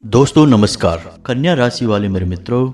दोस्तों नमस्कार। कन्या राशि वाले मेरे मित्रों,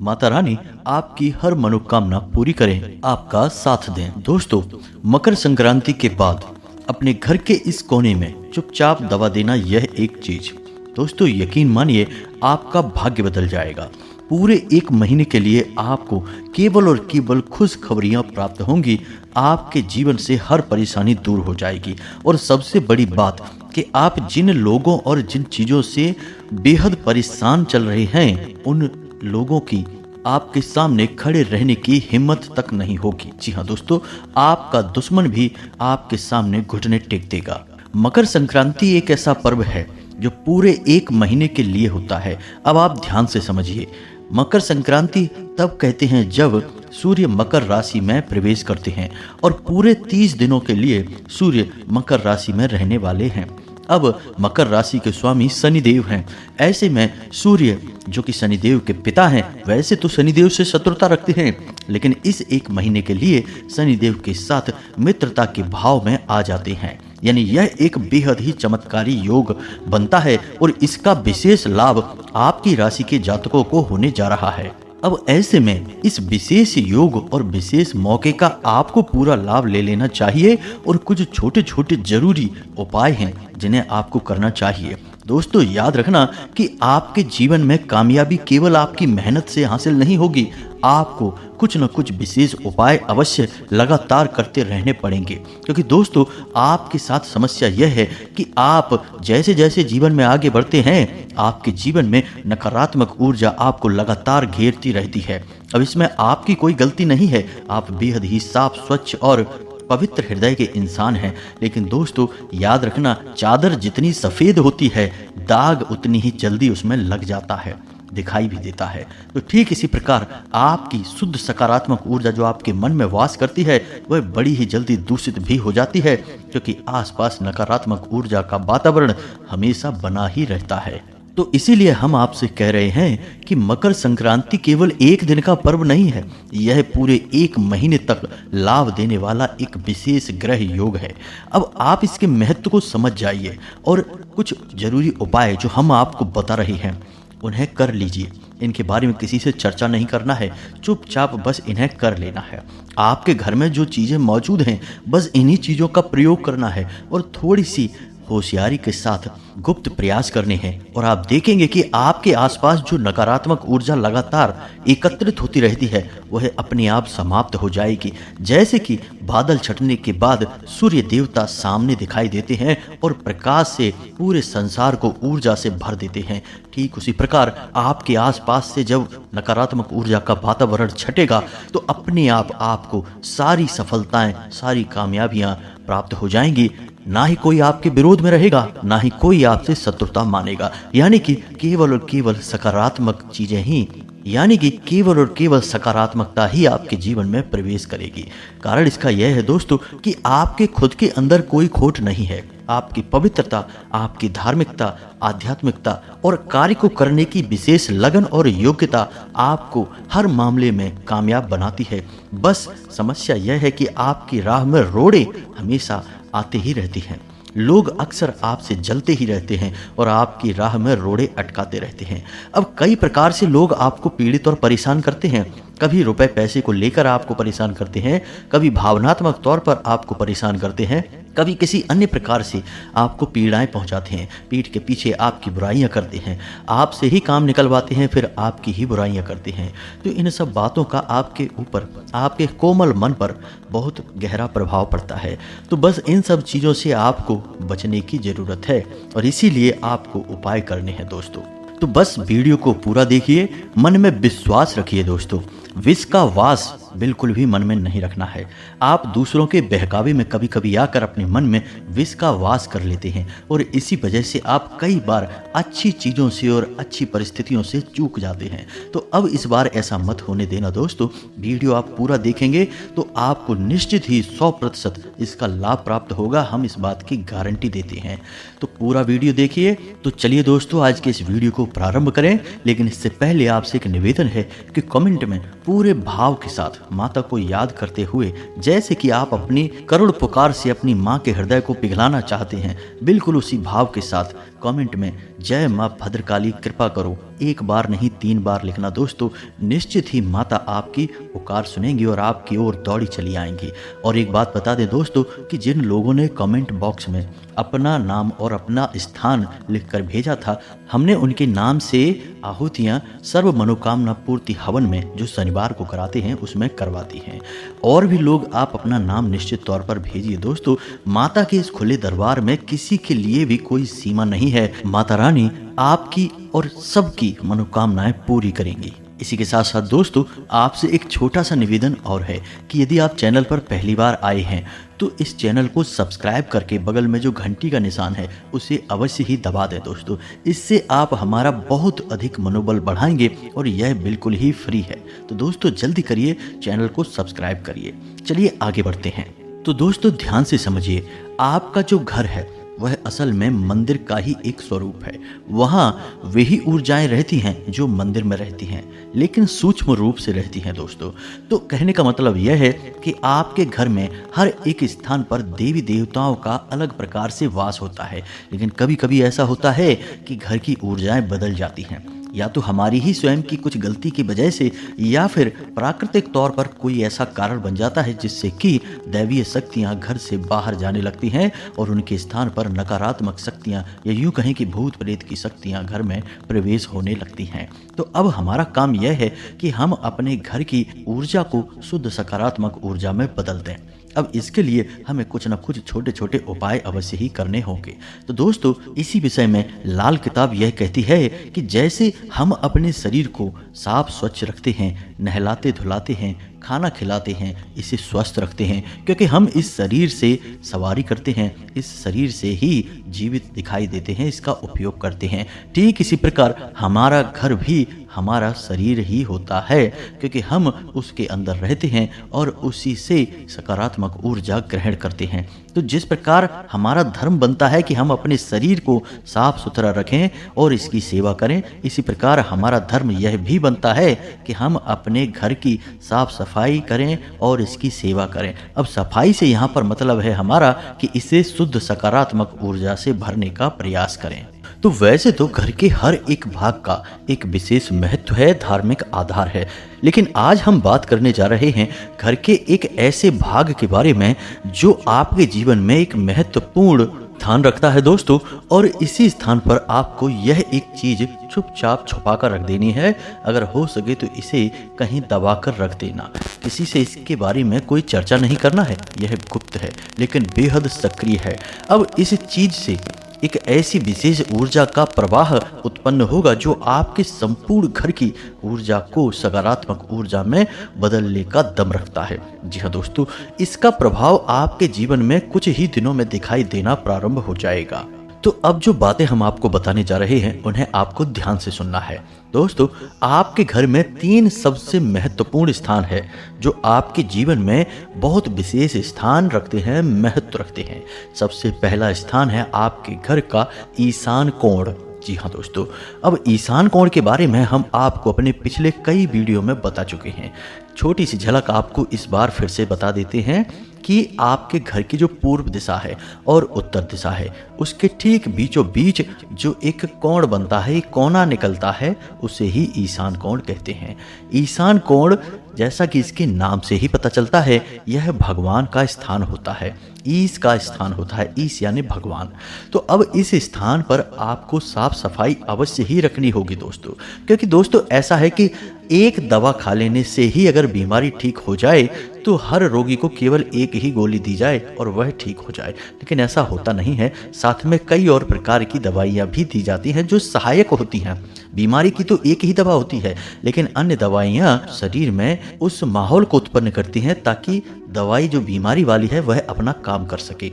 माता रानी आपकी हर मनोकामना पूरी करें, आपका साथ दें। दोस्तों, मकर संक्रांति के बाद अपने घर के इस कोने में चुपचाप दवा देना, यह एक चीज दोस्तों यकीन मानिए आपका भाग्य बदल जाएगा। पूरे एक महीने के लिए आपको केवल और केवल खुशखबरियां प्राप्त होंगी। आपके जीवन से हर परेशानी दूर हो जाएगी और सबसे बड़ी बात कि आप जिन लोगों और जिन चीज़ों से बेहद परेशान चल रहे हैं, उन लोगों की आपके सामने खड़े रहने की हिम्मत तक नहीं होगी। जी हाँ दोस्तों, आपका दुश्मन भी आपके सामने घुटने टेक देगा। मकर संक्रांति एक ऐसा पर्व है जो पूरे एक महीने के लिए होता है। अब आप ध्यान से समझिए, मकर संक्रांति तब कहते हैं जब सूर्य मकर राशि में प्रवेश करते हैं और पूरे 30 दिनों के लिए सूर्य मकर राशि में रहने वाले हैं। अब मकर राशि के स्वामी शनिदेव हैं। ऐसे में सूर्य जो कि शनिदेव के पिता हैं, वैसे तो शनिदेव से शत्रुता रखते हैं, लेकिन इस एक महीने के लिए शनिदेव के साथ मित्रता के भाव में आ जाते हैं। यानी यह एक बेहद ही चमत्कारी योग बनता है और इसका विशेष लाभ आपकी राशि के जातकों को होने जा रहा है। अब ऐसे में इस विशेष योग और विशेष मौके का आपको पूरा लाभ ले लेना चाहिए और कुछ छोटे छोटे जरूरी उपाय हैं जिन्हें आपको करना चाहिए। दोस्तों याद रखना कि आपके जीवन में कामयाबी केवल आपकी मेहनत से हासिल नहीं होगी, आपको कुछ न कुछ विशेष उपाय अवश्य लगातार करते रहने पड़ेंगे। क्योंकि दोस्तों आपके साथ समस्या यह है कि आप जैसे जैसे जीवन में आगे बढ़ते हैं, आपके जीवन में नकारात्मक ऊर्जा आपको लगातार घेरती रहती है। अब इसमें आपकी कोई गलती नहीं है, आप बेहद ही साफ, स्वच्छ और पवित्र हृदय के इंसान हैं। लेकिन दोस्तों याद रखना, चादर जितनी सफ़ेद होती है, दाग उतनी ही जल्दी उसमें लग जाता है, दिखाई भी देता है। तो ठीक इसी प्रकार आपकी शुद्ध सकारात्मक ऊर्जा जो आपके मन में वास करती है, वह बड़ी ही जल्दी दूषित भी हो जाती है, क्योंकि आसपास नकारात्मक ऊर्जा का वातावरण हमेशा बना ही रहता है। तो इसीलिए हम आपसे कह रहे हैं कि मकर संक्रांति केवल एक दिन का पर्व नहीं है, यह पूरे एक महीने तक लाभ देने वाला एक विशेष ग्रह योग है। अब आप इसके महत्व को समझ जाइए और कुछ जरूरी उपाय जो हम आपको बता रहे हैं उन्हें कर लीजिए। इनके बारे में किसी से चर्चा नहीं करना है, चुपचाप बस इन्हें कर लेना है। आपके घर में जो चीज़ें मौजूद हैं, बस इन्हीं चीज़ों का प्रयोग करना है और थोड़ी सी होशियारी के साथ गुप्त प्रयास करने हैं और आप देखेंगे कि आपके आसपास जो नकारात्मक ऊर्जा लगातार एकत्रित होती रहती है, वह अपने आप समाप्त हो जाएगी। जैसे कि बादल छटने के बाद सूर्य देवता सामने दिखाई देते हैं और प्रकाश से पूरे संसार को ऊर्जा से भर देते हैं, ठीक उसी प्रकार आपके आसपास से जब नकारात्मक ऊर्जा का वातावरण छटेगा तो अपने आप आपको सारी सफलताएं, सारी कामयाबियां प्राप्त हो जाएंगी। ना ही कोई आपके विरोध में रहेगा, ना ही कोई आपसे शत्रुता मानेगा। यानी कि केवल और केवल सकारात्मक चीजें ही, यानी कि केवल और केवल सकारात्मकता ही आपके जीवन में प्रवेश करेगी। कारण इसका यह है दोस्तों कि आपके खुद के अंदर कोई खोट नहीं है। आपकी पवित्रता, आपकी धार्मिकता, आध्यात्मिकता और कार्य को करने की विशेष लगन और योग्यता आपको हर मामले में कामयाब बनाती है। बस समस्या यह है कि आपकी राह में रोड़े हमेशा आते ही रहती हैं। लोग अक्सर आपसे जलते ही रहते हैं और आपकी राह में रोड़े अटकाते रहते हैं। अब कई प्रकार से लोग आपको पीड़ित और परेशान करते हैं। कभी रुपए पैसे को लेकर आपको परेशान करते हैं, कभी भावनात्मक तौर पर आपको परेशान करते हैं, कभी किसी अन्य प्रकार से आपको पीड़ाएं पहुंचाते हैं, पीठ के पीछे आपकी बुराइयां करते हैं, आपसे ही काम निकलवाते हैं, फिर आपकी ही बुराइयां करते हैं। तो इन सब बातों का आपके ऊपर, आपके कोमल मन पर बहुत गहरा प्रभाव पड़ता है। तो बस इन सब चीज़ों से आपको बचने की ज़रूरत है और इसीलिए आपको उपाय करने हैं दोस्तों। तो बस वीडियो को पूरा देखिए, मन में विश्वास रखिए दोस्तों। विष का वास बिल्कुल भी मन में नहीं रखना है। आप दूसरों के बहकावे में कभी कभी आकर अपने मन में विष का वास कर लेते हैं और इसी वजह से आप कई बार अच्छी चीज़ों से और अच्छी परिस्थितियों से चूक जाते हैं। तो अब इस बार ऐसा मत होने देना दोस्तों। वीडियो आप पूरा देखेंगे तो आपको निश्चित ही 100% इसका लाभ प्राप्त होगा, हम इस बात की गारंटी देते हैं। तो पूरा वीडियो देखिए। तो चलिए दोस्तों, आज के इस वीडियो को प्रारंभ करें, लेकिन इससे पहले आपसे एक निवेदन है कि कमेंट में पूरे भाव के साथ माता को याद करते हुए, जैसे कि आप अपनी करुण पुकार से अपनी माँ के हृदय को पिघलाना चाहते हैं, बिल्कुल उसी भाव के साथ कमेंट में जय माँ भद्रकाली कृपा करो 1 बार नहीं 3 बार लिखना दोस्तों। निश्चित ही माता आपकी पुकार सुनेंगी और आपकी ओर दौड़ी चली आएंगी। और एक बात बता दें दोस्तों कि जिन लोगों ने कमेंट बॉक्स में अपना नाम और अपना स्थान लिखकर भेजा था, हमने उनके नाम से आहुतियां सर्व मनोकामना पूर्ति हवन में जो शनिवार को कराते हैं उसमें करवाती हैं। और भी लोग आप अपना नाम निश्चित तौर पर भेजिए दोस्तों। माता के इस खुले दरबार में किसी के लिए भी कोई सीमा नहीं है। माता रानी आपकी और सबकी मनोकामनाएं पूरी करेंगी। इसी के साथ साथ दोस्तों आपसे एक छोटा सा निवेदन और है कि यदि आप चैनल पर पहली बार आए हैं तो इस चैनल को सब्सक्राइब करके बगल में जो घंटी का निशान है उसे अवश्य ही दबा दें दोस्तों। इससे आप हमारा बहुत अधिक मनोबल बढ़ाएंगे और यह बिल्कुल ही फ्री है। तो दोस्तों जल्दी करिए, चैनल को सब्सक्राइब करिए। चलिए आगे बढ़ते हैं। तो दोस्तों ध्यान से समझिए, आपका जो घर है वह असल में मंदिर का ही एक स्वरूप है। वहाँ वही ऊर्जाएं रहती हैं जो मंदिर में रहती हैं, लेकिन सूक्ष्म रूप से रहती हैं दोस्तों। तो कहने का मतलब यह है कि आपके घर में हर एक स्थान पर देवी देवताओं का अलग प्रकार से वास होता है, लेकिन कभी कभी ऐसा होता है कि घर की ऊर्जाएं बदल जाती हैं, या तो हमारी ही स्वयं की कुछ गलती की वजह से, या फिर प्राकृतिक तौर पर कोई ऐसा कारण बन जाता है जिससे कि दैवीय शक्तियां घर से बाहर जाने लगती हैं और उनके स्थान पर नकारात्मक शक्तियां या यूं कहें कि भूत प्रेत की शक्तियां घर में प्रवेश होने लगती हैं। तो अब हमारा काम यह है कि हम अपने घर की ऊर्जा को शुद्ध सकारात्मक ऊर्जा में बदल दें। अब इसके लिए हमें कुछ न कुछ छोटे छोटे उपाय अवश्य ही करने होंगे। तो दोस्तों इसी विषय में लाल किताब यह कहती है कि जैसे हम अपने शरीर को साफ स्वच्छ रखते हैं, नहलाते धुलाते हैं, खाना खिलाते हैं, इसे स्वस्थ रखते हैं, क्योंकि हम इस शरीर से सवारी करते हैं, इस शरीर से ही जीवित दिखाई देते हैं, इसका उपयोग करते हैं। ठीक इसी प्रकार हमारा घर भी हमारा शरीर ही होता है, क्योंकि हम उसके अंदर रहते हैं और उसी से सकारात्मक ऊर्जा ग्रहण करते हैं। तो जिस प्रकार हमारा धर्म बनता है कि हम अपने शरीर को साफ सुथरा रखें और इसकी सेवा करें, इसी प्रकार हमारा धर्म यह भी बनता है कि हम अपने घर की साफ सफाई करें और इसकी सेवा करें। अब सफाई से यहाँ पर मतलब है हमारा कि इसे शुद्ध सकारात्मक ऊर्जा से भरने का प्रयास करें। तो वैसे तो घर के हर एक भाग का एक विशेष महत्व है, धार्मिक आधार है, लेकिन आज हम बात करने जा रहे हैं घर के एक ऐसे भाग के बारे में जो आपके जीवन में एक महत्वपूर्ण स्थान रखता है दोस्तों। और इसी स्थान पर आपको यह एक चीज चुपचाप छुपा कर रख देनी है। अगर हो सके तो इसे कहीं दबा कर रख देना। किसी से इसके बारे में कोई चर्चा नहीं करना है, यह गुप्त है लेकिन बेहद सक्रिय है। अब इस चीज से एक ऐसी विशेष ऊर्जा का प्रवाह उत्पन्न होगा जो आपके संपूर्ण घर की ऊर्जा को सकारात्मक ऊर्जा में बदलने का दम रखता है। जी हाँ दोस्तों, इसका प्रभाव आपके जीवन में कुछ ही दिनों में दिखाई देना प्रारंभ हो जाएगा। तो अब जो बातें हम आपको बताने जा रहे हैं उन्हें आपको ध्यान से सुनना है। दोस्तों आपके घर में 3 सबसे महत्वपूर्ण स्थान है जो आपके जीवन में बहुत विशेष स्थान रखते हैं, महत्व रखते हैं। सबसे पहला स्थान है आपके घर का ईशान कोण। जी हाँ दोस्तों, अब ईशान कोण के बारे में हम आपको अपने पिछले कई वीडियो में बता चुके हैं। छोटी सी झलक आपको इस बार फिर से बता देते हैं कि आपके घर की जो पूर्व दिशा है और उत्तर दिशा है उसके ठीक बीचों बीच जो एक कोण बनता है, एक कोना निकलता है, उसे ही ईशान कोण कहते हैं। ईशान कोण जैसा कि इसके नाम से ही पता चलता है, यह भगवान का स्थान होता है, ईश का स्थान होता है, ईश यानी भगवान। तो अब इस स्थान पर आपको साफ सफाई अवश्य ही रखनी होगी दोस्तों, क्योंकि दोस्तों ऐसा है कि एक दवा खा लेने से ही अगर बीमारी ठीक हो जाए तो हर रोगी को केवल एक ही गोली दी जाए और वह ठीक हो जाए, लेकिन ऐसा होता नहीं है। साथ में कई और प्रकार की दवाइयाँ भी दी जाती हैं जो सहायक होती हैं। बीमारी की तो एक ही दवा होती है, लेकिन अन्य दवाइयाँ शरीर में उस माहौल को उत्पन्न करती हैं ताकि दवाई जो बीमारी वाली है वह अपना काम कर सके।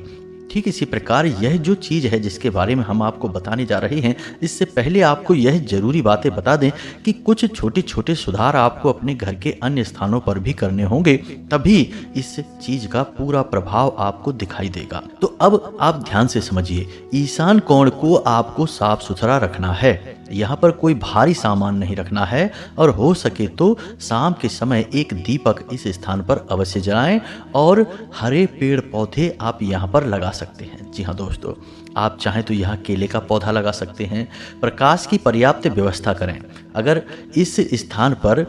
ठीक इसी प्रकार यह जो चीज़ है जिसके बारे में हम आपको बताने जा रहे हैं, इससे पहले आपको यह जरूरी बातें बता दें कि कुछ छोटे छोटे सुधार आपको अपने घर के अन्य स्थानों पर भी करने होंगे, तभी इस चीज का पूरा प्रभाव आपको दिखाई देगा। तो अब आप ध्यान से समझिए, ईशान कोण को आपको साफ सुथरा रखना है। यहाँ पर कोई भारी सामान नहीं रखना है और हो सके तो शाम के समय एक दीपक इस स्थान पर अवश्य जलाएं और हरे पेड़ पौधे आप यहाँ पर लगा सकते हैं। जी हाँ दोस्तों, आप चाहें तो यहाँ केले का पौधा लगा सकते हैं। प्रकाश की पर्याप्त व्यवस्था करें। अगर इस स्थान पर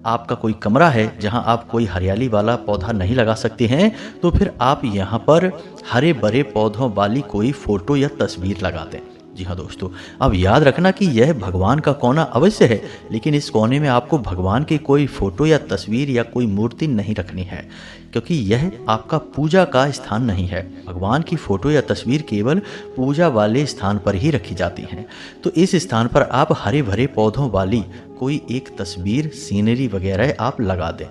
आपका कोई कमरा है जहां आप कोई हरियाली वाला पौधा नहीं लगा सकते हैं, तो फिर आप यहां पर हरे भरे पौधों वाली कोई फोटो या तस्वीर लगा दें। जी हाँ दोस्तों, अब याद रखना कि यह भगवान का कोना अवश्य है, लेकिन इस कोने में आपको भगवान की कोई फोटो या तस्वीर या कोई मूर्ति नहीं रखनी है, क्योंकि यह आपका पूजा का स्थान नहीं है। भगवान की फोटो या तस्वीर केवल पूजा वाले स्थान पर ही रखी जाती हैं। तो इस स्थान पर आप हरे भरे पौधों वाली कोई एक तस्वीर, सीनरी वगैरह आप लगा दें।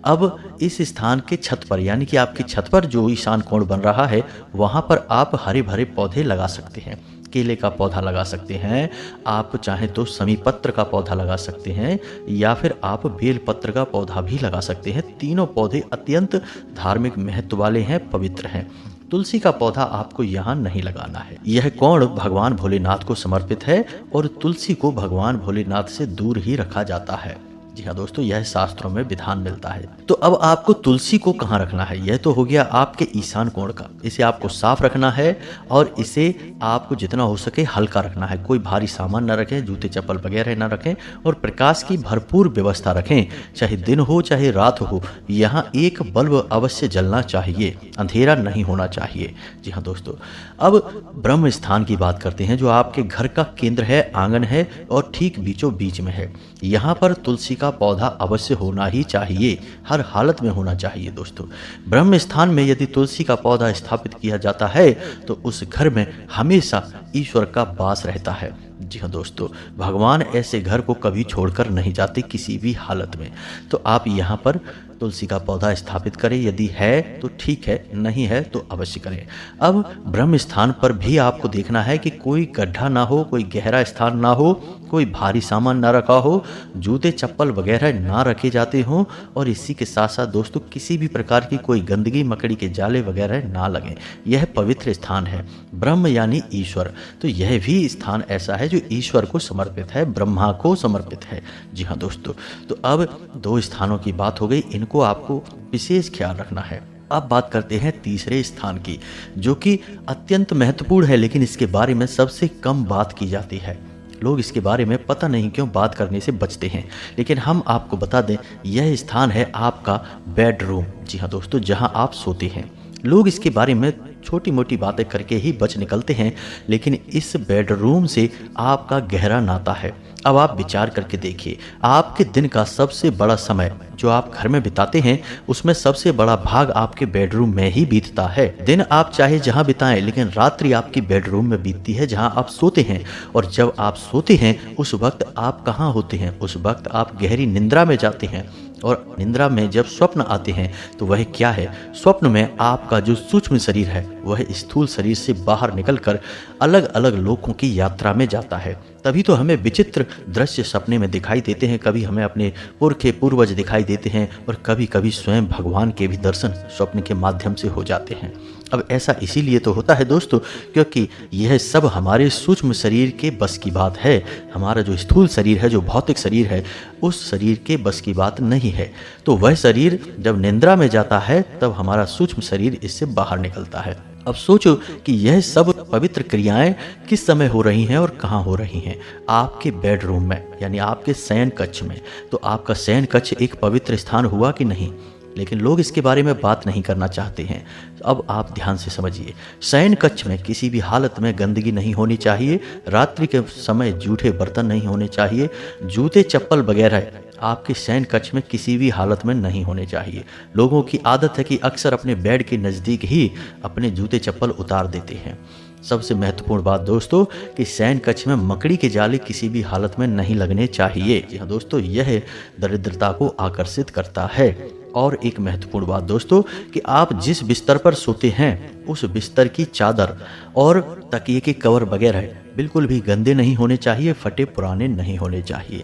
अब इस स्थान के छत पर, यानी कि आपकी छत पर जो ईशान कोण बन रहा है, वहाँ पर आप हरे भरे पौधे लगा सकते हैं। केले का पौधा लगा सकते हैं, आप चाहें तो समी पत्र का पौधा लगा सकते हैं, या फिर आप बेल पत्र का पौधा भी लगा सकते हैं। तीनों पौधे अत्यंत धार्मिक महत्व वाले हैं, पवित्र हैं। तुलसी का पौधा आपको यहाँ नहीं लगाना है। यह कोण भगवान भोलेनाथ को समर्पित है और तुलसी को भगवान भोलेनाथ से दूर ही रखा जाता है। जी हाँ दोस्तों, यह शास्त्रों में विधान मिलता है। तो अब आपको तुलसी को कहाँ रखना है? यह तो हो गया आपके ईशान कोण का। इसे आपको साफ रखना है और इसे आपको जितना हो सके हल्का रखना है। कोई भारी सामान न रखें, जूते चप्पल वगैरह न रखें और प्रकाश की भरपूर व्यवस्था रखें। चाहे दिन हो चाहे रात हो, यहाँ एक बल्ब अवश्य जलना चाहिए, अंधेरा नहीं होना चाहिए। जी हाँ दोस्तों, अब ब्रह्म स्थान की बात करते हैं, जो आपके घर का केंद्र है, आंगन है और ठीक बीचों बीच में है। यहाँ पर तुलसी का पौधा अवश्य होना ही चाहिए, हर हालत में होना चाहिए। दोस्तों, ब्रह्म स्थान में यदि तुलसी का पौधा स्थापित किया जाता है तो उस घर में हमेशा ईश्वर का वास रहता है। जी हाँ दोस्तों, भगवान ऐसे घर को कभी छोड़कर नहीं जाते किसी भी हालत में। तो आप यहाँ पर तुलसी का पौधा स्थापित करें, यदि है तो ठीक है, नहीं है तो अवश्य करें। अब ब्रह्म स्थान पर भी आपको देखना है कि कोई गड्ढा ना हो, कोई गहरा स्थान ना हो, कोई भारी सामान ना रखा हो, जूते चप्पल वगैरह ना रखे जाते हों और इसी के साथ साथ दोस्तों किसी भी प्रकार की कोई गंदगी, मकड़ी के जाले वगैरह ना लगें। यह पवित्र स्थान है, ब्रह्म यानी ईश्वर। तो यह भी स्थान ऐसा है जो ईश्वर को समर्पित है, ब्रह्मा को समर्पित है। जी हाँ दोस्तों, तो अब दो स्थानों की बात हो गई, इनको आपको विशेष ख्याल रखना है। अब बात करते हैं तीसरे स्थान की, जो कि अत्यंत महत्वपूर्ण है, लेकिन इसके बारे में सबसे कम बात की जाती है। लोग इसके बारे में पता नहीं क्यों बात करने से बचते हैं, लेकिन हम आपको बता दें, यह स्थान है आपका बेडरूम। जी हाँ दोस्तों, जहाँ आप सोते हैं। लोग इसके बारे में छोटी मोटी बातें करके ही बच निकलते हैं, लेकिन इस बेडरूम से आपका गहरा नाता है। अब आप विचार करके देखिए, आपके दिन का सबसे बड़ा समय जो आप घर में बिताते हैं, उसमें सबसे बड़ा भाग आपके बेडरूम में ही बीतता है। दिन आप चाहे जहां बिताएं, लेकिन रात्रि आपकी बेडरूम में बीतती है, जहां आप सोते हैं। और जब आप सोते हैं उस वक्त आप कहां होते हैं? उस वक्त आप गहरी निंद्रा में जाते हैं। और निंद्रा में जब स्वप्न आते हैं तो वह क्या है? स्वप्न में आपका जो सूक्ष्म शरीर है वह स्थूल शरीर से बाहर निकलकर अलग अलग लोकों की यात्रा में जाता है। तभी तो हमें विचित्र दृश्य सपने में दिखाई देते हैं। कभी हमें अपने पुरखे पूर्वज दिखाई देते हैं और कभी कभी स्वयं भगवान के भी दर्शन स्वप्न के माध्यम से हो जाते हैं। अब ऐसा इसीलिए तो होता है दोस्तों, क्योंकि यह सब हमारे सूक्ष्म शरीर के बस की बात है। हमारा जो स्थूल शरीर है, जो भौतिक शरीर है, उस शरीर के बस की बात नहीं है। तो वह शरीर जब निंद्रा में जाता है तब हमारा सूक्ष्म शरीर इससे बाहर निकलता है। अब सोचो कि यह सब पवित्र क्रियाएं किस समय हो रही हैं और कहाँ हो रही हैं? आपके बेडरूम में, यानी आपके शयन कक्ष में। तो आपका शयन कक्ष एक पवित्र स्थान हुआ कि नहीं? लेकिन लोग इसके बारे में बात नहीं करना चाहते हैं। अब आप ध्यान से समझिए, शयन कक्ष में किसी भी हालत में गंदगी नहीं होनी चाहिए। रात्रि के समय जूठे बर्तन नहीं होने चाहिए। जूते चप्पल वगैरह आपके शयन कक्ष में किसी भी हालत में नहीं होने चाहिए। लोगों की आदत है कि अक्सर अपने बेड के नज़दीक ही अपने जूते चप्पल उतार देते हैं। सबसे महत्वपूर्ण बात दोस्तों कि शयन कक्ष में मकड़ी के जाले किसी भी हालत में नहीं लगने चाहिए। जी हाँ दोस्तों, यह दरिद्रता को आकर्षित करता है। और एक महत्वपूर्ण बात दोस्तों कि आप जिस बिस्तर पर सोते हैं उस बिस्तर की चादर और तकिए के कवर वगैरह बिल्कुल भी गंदे नहीं होने चाहिए, फटे पुराने नहीं होने चाहिए।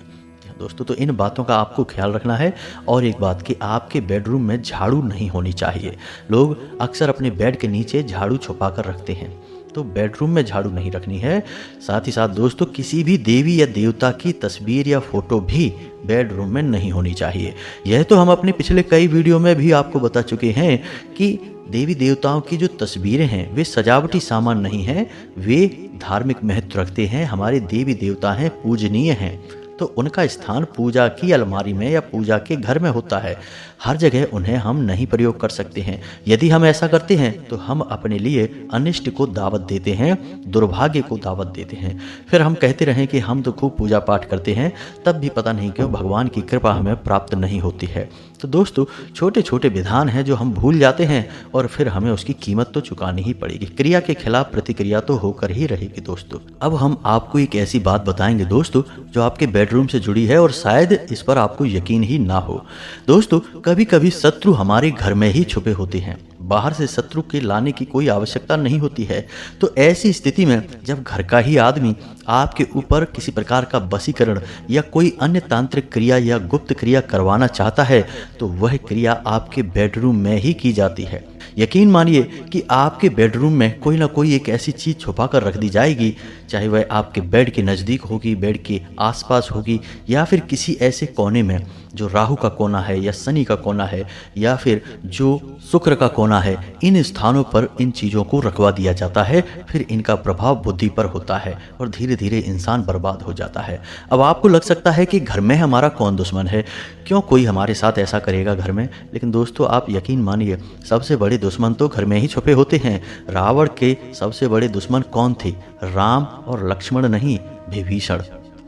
दोस्तों, तो इन बातों का आपको ख्याल रखना है। और एक बात कि आपके बेडरूम में झाड़ू नहीं होनी चाहिए। लोग अक्सर अपने बेड के नीचे झाड़ू छुपा कर रखते हैं। तो बेडरूम में झाड़ू नहीं रखनी है। साथ ही साथ दोस्तों किसी भी देवी या देवता की तस्वीर या फोटो भी बेडरूम में नहीं होनी चाहिए। यह तो हम अपने पिछले कई वीडियो में भी आपको बता चुके हैं कि देवी देवताओं की जो तस्वीरें हैं वे सजावटी सामान नहीं हैं, वे धार्मिक महत्व रखते हैं। हमारे देवी देवता हैं, पूजनीय हैं, तो उनका स्थान पूजा की अलमारी में या पूजा के घर में होता है। हर जगह उन्हें हम नहीं प्रयोग कर सकते हैं। यदि हम ऐसा करते हैं तो हम अपने लिए अनिष्ट को दावत देते हैं, दुर्भाग्य को दावत देते हैं। फिर हम कहते रहें कि हम तो खूब पूजा पाठ करते हैं, तब भी पता नहीं क्यों भगवान की कृपा हमें प्राप्त नहीं होती है। तो दोस्तों छोटे छोटे विधान हैं जो हम भूल जाते हैं और फिर हमें उसकी कीमत तो चुकानी ही पड़ेगी। क्रिया के खिलाफ प्रतिक्रिया तो होकर ही रहेगी दोस्तों। अब हम आपको एक ऐसी बात बताएंगे दोस्तों जो आपके बेडरूम से जुड़ी है और शायद इस पर आपको यकीन ही ना हो। दोस्तों कभी कभी शत्रु हमारे घर में ही छुपे होते हैं, बाहर से शत्रु के लाने की कोई आवश्यकता नहीं होती है। तो ऐसी स्थिति में जब घर का ही आदमी आपके ऊपर किसी प्रकार का वशीकरण या कोई अन्य तांत्रिक क्रिया या गुप्त क्रिया करवाना चाहता है तो वह क्रिया आपके बेडरूम में ही की जाती है। यकीन मानिए कि आपके बेडरूम में कोई ना कोई एक ऐसी चीज़ छुपा कर रख दी जाएगी, चाहे वह आपके बेड के नज़दीक होगी, बेड के आसपास होगी, या फिर किसी ऐसे कोने में जो राहु का कोना है या शनि का कोना है या फिर जो शुक्र का कोना है। इन स्थानों पर इन चीज़ों को रखवा दिया जाता है। फिर इनका प्रभाव बुद्धि पर होता है और धीरे धीरे इंसान बर्बाद हो जाता है। अब आपको लग सकता है कि घर में हमारा कौन दुश्मन है, क्यों कोई हमारे साथ ऐसा करेगा घर में। लेकिन दोस्तों आप यकीन मानिए सबसे बड़े दुश्मन तो घर में ही छुपे होते हैं। रावण के सबसे बड़े दुश्मन कौन थे? राम और लक्ष्मण नहीं, विभीषण।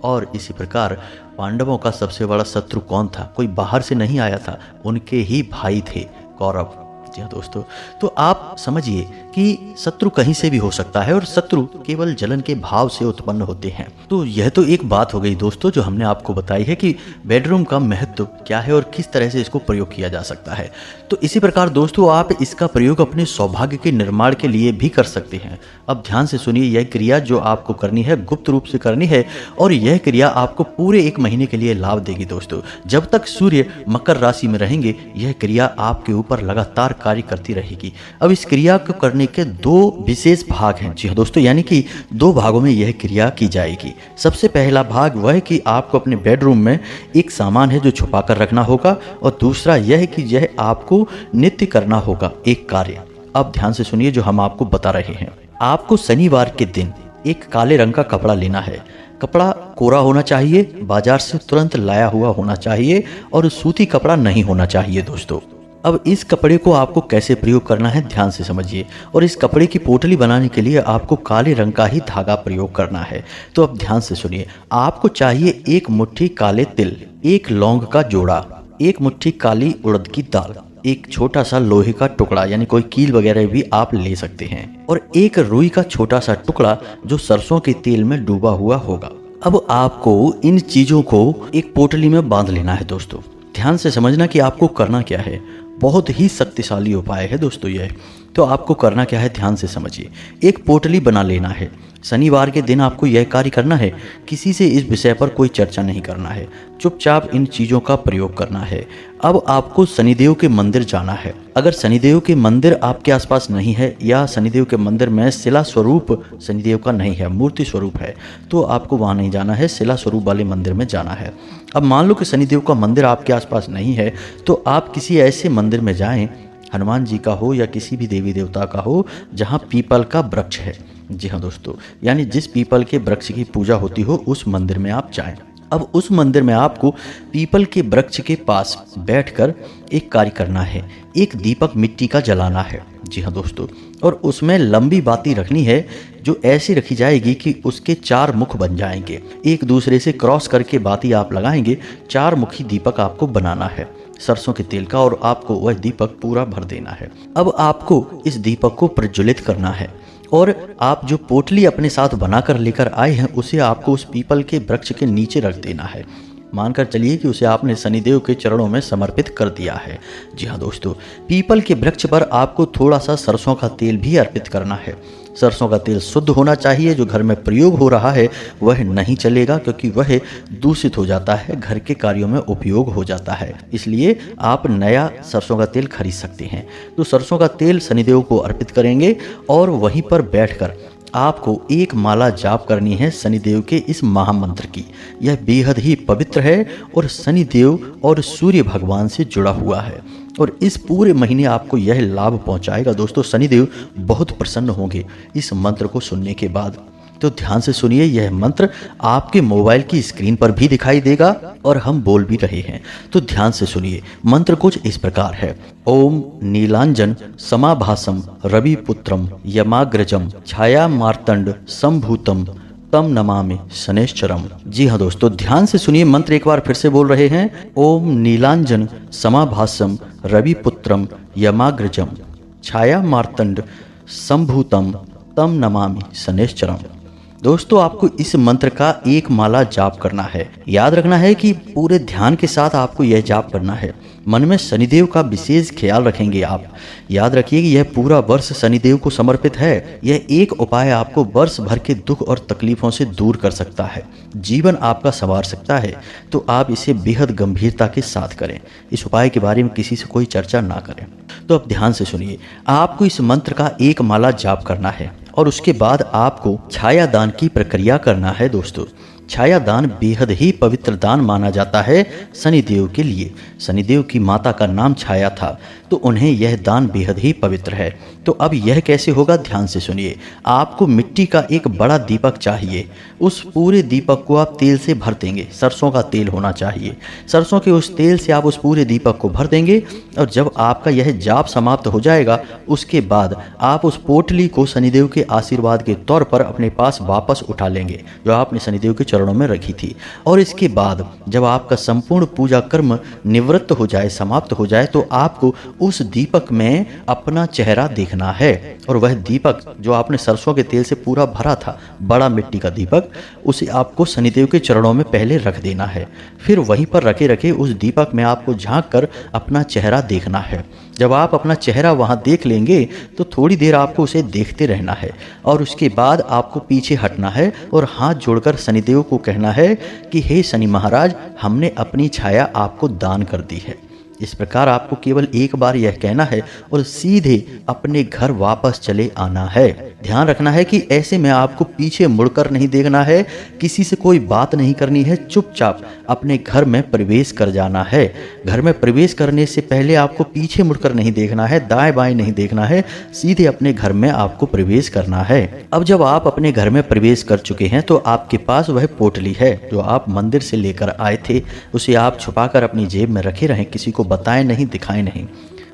और इसी प्रकार पांडवों का सबसे बड़ा शत्रु कौन था? कोई बाहर से नहीं आया था, उनके ही भाई थे कौरव। जी हाँ दोस्तों, तो आप समझिए कि शत्रु कहीं से भी हो सकता है और शत्रु केवल जलन के भाव से उत्पन्न होते हैं। तो यह तो एक बात हो गई दोस्तों जो हमने आपको बताई है कि बेडरूम का महत्व क्या है और किस तरह से इसको प्रयोग किया जा सकता है। तो इसी प्रकार दोस्तों आप इसका प्रयोग अपने सौभाग्य के निर्माण के लिए भी कर सकते हैं। अब ध्यान से सुनिए, यह क्रिया जो आपको करनी है गुप्त रूप से करनी है और यह क्रिया आपको पूरे 1 महीने के लिए लाभ देगी दोस्तों। जब तक सूर्य मकर राशि में रहेंगे यह क्रिया आपके ऊपर लगातार कार्य करती रहेगी। अब इस क्रिया को करने के 2 विशेष भाग हैं। जी हाँ दोस्तों, यानी कि 2 भागों में यह क्रिया की जाएगी। सबसे पहला भाग वह है कि आपको अपने बेडरूम में एक सामान है जो छुपा कर रखना होगा और दूसरा यह है कि यह आपको नित्य करना होगा एक कार्य। अब ध्यान से सुनिए जो हम आपको बता रहे हैं। आपको शनिवार के दिन एक काले रंग का कपड़ा लेना है। कपड़ा कोरा होना चाहिए, बाजार से तुरंत लाया हुआ होना चाहिए और सूती कपड़ा नहीं होना चाहिए दोस्तों। अब इस कपड़े को आपको कैसे प्रयोग करना है ध्यान से समझिए। और इस कपड़े की पोटली बनाने के लिए आपको काले रंग का ही धागा प्रयोग करना है। तो अब ध्यान से सुनिए, आपको चाहिए 1 मुट्ठी काले तिल, 1 लौंग का जोड़ा, 1 मुट्ठी काली उड़द की दाल, एक छोटा सा लोहे का टुकड़ा यानी कोई कील वगैरह भी आप ले सकते हैं, और 1 रुई का छोटा सा टुकड़ा जो सरसों के तेल में डूबा हुआ होगा। अब आपको इन चीजों को एक पोटली में बांध लेना है दोस्तों। ध्यान से समझना कि आपको करना क्या है। बहुत ही शक्तिशाली उपाय है दोस्तों यह। तो आपको करना क्या है ध्यान से समझिए। एक पोटली बना लेना है। शनिवार के दिन आपको यह कार्य करना है। किसी से इस विषय पर कोई चर्चा नहीं करना है, चुपचाप इन चीज़ों का प्रयोग करना है। अब आपको शनिदेव के मंदिर जाना है। अगर शनिदेव के मंदिर आपके आसपास नहीं है या शनिदेव के मंदिर में शिला स्वरूप शनिदेव का नहीं है, मूर्ति स्वरूप है, तो आपको वहाँ नहीं जाना है, शिला स्वरूप वाले मंदिर में जाना है। अब मान लो कि शनिदेव का मंदिर आपके आसपास नहीं है तो आप किसी ऐसे मंदिर में जाएं, हनुमान जी का हो या किसी भी देवी देवता का हो, जहाँ पीपल का वृक्ष है। जी हाँ दोस्तों, यानी जिस पीपल के वृक्ष की पूजा होती हो उस मंदिर में आप जाएं। अब उस मंदिर में आपको पीपल के वृक्ष के पास बैठकर एक कार्य करना है। एक दीपक मिट्टी का जलाना है। जी हाँ दोस्तों, और उसमें लंबी बाती रखनी है जो ऐसी रखी जाएगी कि उसके 4 मुख बन जाएंगे। एक दूसरे से क्रॉस करके बाती आप लगाएंगे। 4 मुखी दीपक आपको बनाना है सरसों के तेल का, और आपको वह दीपक पूरा भर देना है। अब आपको इस दीपक को प्रज्वलित करना है और आप जो पोटली अपने साथ बनाकर लेकर आए हैं उसे आपको उस पीपल के वृक्ष के नीचे रख देना है। मानकर चलिए कि उसे आपने शनिदेव के चरणों में समर्पित कर दिया है। जी हाँ दोस्तों, पीपल के वृक्ष पर आपको थोड़ा सा सरसों का तेल भी अर्पित करना है। सरसों का तेल शुद्ध होना चाहिए। जो घर में प्रयोग हो रहा है वह नहीं चलेगा, क्योंकि वह दूषित हो जाता है, घर के कार्यों में उपयोग हो जाता है। इसलिए आप नया सरसों का तेल खरीद सकते हैं। तो सरसों का तेल शनिदेव को अर्पित करेंगे और वहीं पर बैठकर आपको एक माला जाप करनी है शनिदेव के इस महामंत्र की। यह बेहद ही पवित्र है और शनिदेव और सूर्य भगवान से जुड़ा हुआ है और इस पूरे महीने आपको यह लाभ पहुंचाएगा। दोस्तों, शनिदेव बहुत प्रसन्न होंगे इस मंत्र को सुनने के बाद। तो ध्यान से सुनिए, यह मंत्र आपके मोबाइल की स्क्रीन पर भी दिखाई देगा और हम बोल भी रहे हैं, तो ध्यान से सुनिए। मंत्र कुछ इस प्रकार है। ओम नीलांजन समाभासम रविपुत्रम यमाग्रजम छाया मार्तंड संभूतम तम नमामि शनैश्चरम। जी हाँ दोस्तों, ध्यान से सुनिए, मंत्र एक बार फिर से बोल रहे हैं। ओम नीलांजन समाभासम रविपुत्रम यमाग्रजम छाया मार्तंड संभूतम तम नमामि शनैश्चरम। दोस्तों, आपको इस मंत्र का एक माला जाप करना है। याद रखना है कि पूरे ध्यान के साथ आपको यह जाप करना है। मन में शनिदेव का विशेष ख्याल रखेंगे आप। याद रखिए कि यह पूरा वर्ष शनिदेव को समर्पित है। यह एक उपाय आपको वर्ष भर के दुख और तकलीफों से दूर कर सकता है, जीवन आपका संवार सकता है। तो आप इसे बेहद गंभीरता के साथ करें। इस उपाय के बारे में किसी से कोई चर्चा ना करें। तो अब ध्यान से सुनिए, आपको इस मंत्र का एक माला जाप करना है और उसके बाद आपको छाया दान की प्रक्रिया करना है। दोस्तों, छाया दान बेहद ही पवित्र दान माना जाता है शनिदेव के लिए। शनिदेव की माता का नाम छाया था, तो उन्हें यह दान बेहद ही पवित्र है। तो अब यह कैसे होगा, ध्यान से सुनिए। आपको मिट्टी का एक बड़ा दीपक चाहिए। उस पूरे दीपक को आप तेल से भर देंगे। सरसों का तेल होना चाहिए। सरसों के उस तेल से आप उस पूरे दीपक को भर देंगे और जब आपका यह जाप समाप्त हो जाएगा, उसके बाद आप उस पोटली को शनिदेव के आशीर्वाद के तौर पर अपने पास वापस उठा लेंगे, जो आपने शनिदेव के चरणों में रखी थी। और इसके बाद जब आपका संपूर्ण पूजा कर्म निवृत्त हो जाए, समाप्त हो जाए, तो आपको उस दीपक में अपना चेहरा देखना है। और वह दीपक जो आपने सरसों के तेल से पूरा भरा था, बड़ा मिट्टी का दीपक, उसे आपको शनिदेव के चरणों में पहले रख देना है। फिर वहीं पर रखे रखे उस दीपक में आपको झांक कर अपना चेहरा देखना है। जब आप अपना चेहरा वहां देख लेंगे तो थोड़ी देर आपको उसे देखते रहना है और उसके बाद आपको पीछे हटना है और हाथ जोड़कर शनिदेव को कहना है कि हे शनि महाराज, हमने अपनी छाया आपको दान कर दी है। इस प्रकार आपको केवल एक बार यह कहना है और सीधे अपने घर वापस चले आना है। ध्यान रखना है कि ऐसे में आपको पीछे मुड़कर नहीं देखना है, किसी से कोई बात नहीं करनी है, चुपचाप अपने घर में प्रवेश कर जाना है। घर में प्रवेश करने से पहले आपको पीछे मुड़कर नहीं देखना है, दाएं बाएं नहीं देखना है, सीधे अपने घर में आपको प्रवेश करना है। अब जब आप अपने घर में प्रवेश कर चुके हैं तो आपके पास वह पोटली है जो आप मंदिर से लेकर आए थे। उसे आप छुपाकर अपनी जेब में रखे रहें, किसी को बताएं नहीं, दिखाएं नहीं।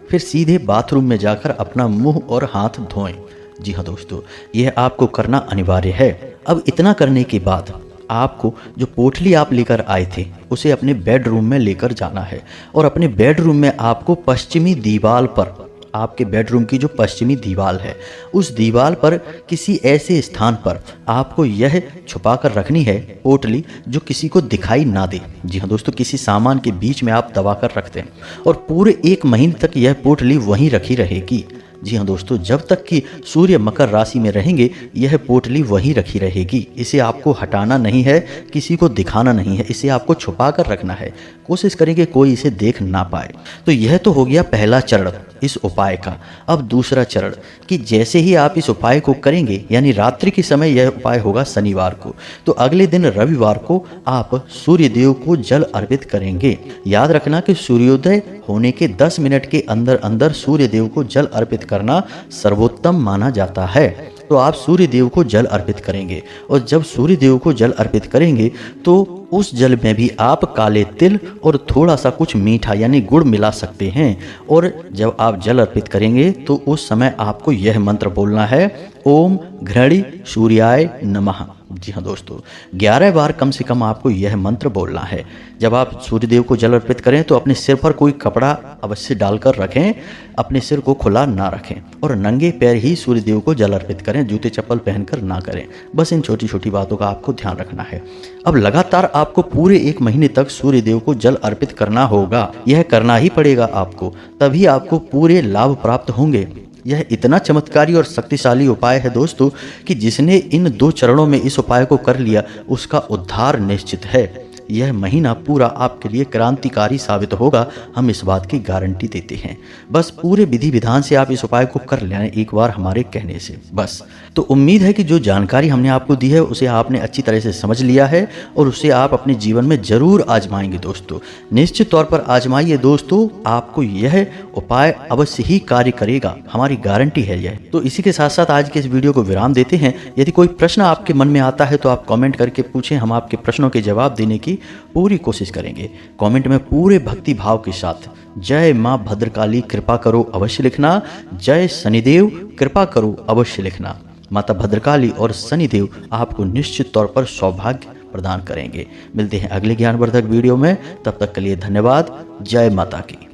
फिर सीधे बाथरूम में जाकर अपना मुंह और हाथ धोएं। जी हाँ दोस्तों, यह आपको करना अनिवार्य है। अब इतना करने के बाद आपको जो पोटली आप लेकर आए थे उसे अपने बेडरूम में लेकर जाना है और अपने बेडरूम में आपको पश्चिमी दीवार पर, आपके बेडरूम की जो पश्चिमी दीवार है, उस दीवार पर किसी ऐसे स्थान पर आपको यह छुपा कर रखनी है पोटली जो किसी को दिखाई ना दे। जी हाँ दोस्तों, किसी सामान के बीच में आप दबा कर रख दें और पूरे 1 महीने तक यह पोटली वहीं रखी रहेगी। जी हाँ दोस्तों, जब तक कि सूर्य मकर राशि में रहेंगे यह पोटली वहीं रखी रहेगी। इसे आपको हटाना नहीं है, किसी को दिखाना नहीं है, इसे आपको छुपा कर रखना है। कोशिश करेंगे कोई इसे देख ना पाए। तो यह तो हो गया पहला चरण इस उपाय का। अब दूसरा चरण कि जैसे ही आप इस उपाय को करेंगे, यानी रात्रि के समय यह उपाय होगा शनिवार को, तो अगले दिन रविवार को आप सूर्य देव को जल अर्पित करेंगे। याद रखना कि सूर्योदय होने के 10 मिनट के अंदर अंदर सूर्य देव को जल अर्पित करना सर्वोत्तम माना जाता है। तो आप सूर्य देव को जल अर्पित करेंगे और जब सूर्य देव को जल अर्पित करेंगे तो उस जल में भी आप काले तिल और थोड़ा सा कुछ मीठा यानी गुड़ मिला सकते हैं। और जब आप जल अर्पित करेंगे तो उस समय आपको यह मंत्र बोलना है, ओम घृणी सूर्याय नमः। जी हाँ दोस्तों, 11 बार कम से कम आपको यह मंत्र बोलना है। जब आप सूर्यदेव को जल अर्पित करें तो अपने सिर पर कोई कपड़ा अवश्य डालकर रखें, अपने सिर को खुला ना रखें और नंगे पैर ही सूर्यदेव को जल अर्पित करें, जूते चप्पल पहनकर ना करें। बस इन छोटी छोटी बातों का आपको ध्यान रखना है। अब लगातार आपको पूरे 1 महीने तक सूर्यदेव को जल अर्पित करना होगा। यह करना ही पड़ेगा आपको, तभी आपको पूरे लाभ प्राप्त होंगे। यह इतना चमत्कारी और शक्तिशाली उपाय है दोस्तों कि जिसने इन 2 चरणों में इस उपाय को कर लिया उसका उद्धार निश्चित है। यह महीना पूरा आपके लिए क्रांतिकारी साबित होगा, हम इस बात की गारंटी देते हैं। बस पूरे विधि विधान से आप इस उपाय को कर लें एक बार हमारे कहने से बस। तो उम्मीद है कि जो जानकारी हमने आपको दी है उसे आपने अच्छी तरह से समझ लिया है और उसे आप अपने जीवन में जरूर आजमाएंगे दोस्तों। निश्चित तौर पर आजमाइए दोस्तों, आपको यह उपाय अवश्य ही कार्य करेगा, हमारी गारंटी है यह। तो इसी के साथ साथ आज के इस वीडियो को विराम देते हैं। यदि कोई प्रश्न आपके मन में आता है तो आप कमेंट करके पूछें, हम आपके प्रश्नों के जवाब देने की पूरी कोशिश करेंगे। कमेंट में पूरे भक्ति भाव के साथ जय मां भद्रकाली कृपा करो अवश्य लिखना, जय शनिदेव कृपा करो अवश्य लिखना। माता भद्रकाली और शनिदेव आपको निश्चित तौर पर सौभाग्य प्रदान करेंगे। मिलते हैं अगले ज्ञानवर्धक वीडियो में, तब तक के लिए धन्यवाद। जय माता की।